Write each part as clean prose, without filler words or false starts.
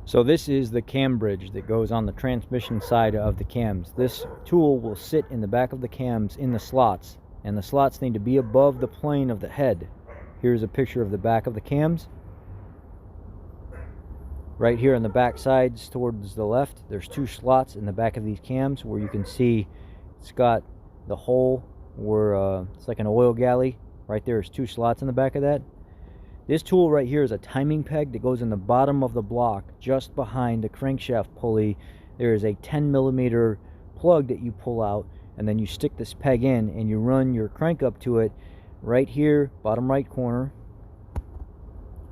So this is the cam bridge that goes on the transmission side of the cams. This tool will sit in the back of the cams in the slots, and the slots need to be above the plane of the head. Here's a picture of the back of the cams. Right here on the back sides towards the left, there's two slots in the back of these cams where you can see it's got the hole where it's like an oil galley. Right there's two slots in the back of that. This tool right here is a timing peg that goes in the bottom of the block just behind the crankshaft pulley. There is a 10mm plug that you pull out, and then you stick this peg in and you run your crank up to it right here, bottom right corner.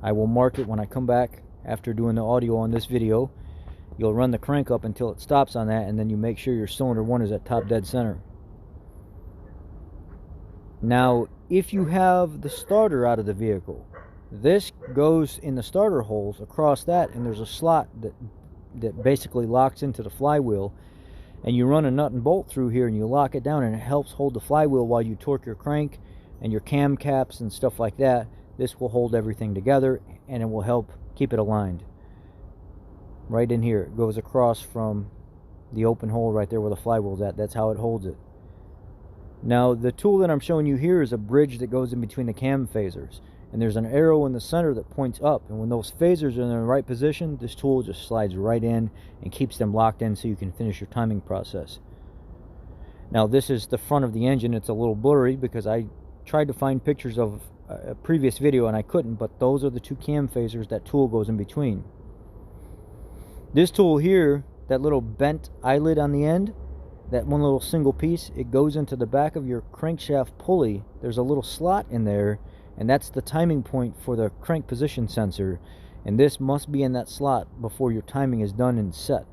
I will mark it when I come back after doing the audio on this video. You'll run the crank up until it stops on that, and then you make sure your cylinder 1 is at top dead center. Now, if you have the starter out of the vehicle, this goes in the starter holes across that, and there's a slot that basically locks into the flywheel, and you run a nut and bolt through here and you lock it down, and it helps hold the flywheel while you torque your crank and your cam caps and stuff like that. This will hold everything together, and it will help keep it aligned. Right in here, it goes across from the open hole right there where the flywheel's at. That's how it holds it. Now, the tool that I'm showing you here is a bridge that goes in between the cam phasers, and there's an arrow in the center that points up, and when those phasers are in the right position, this tool just slides right in and keeps them locked in so you can finish your timing process. Now, this is the front of the engine. It's a little blurry because I tried to find pictures of a previous video and I couldn't, but those are the two cam phasers that tool goes in between. This tool here, that little bent eyelid on the end, that one little single piece, it goes into the back of your crankshaft pulley. There's a little slot in there, and that's the timing point for the crank position sensor, and this must be in that slot before your timing is done and set.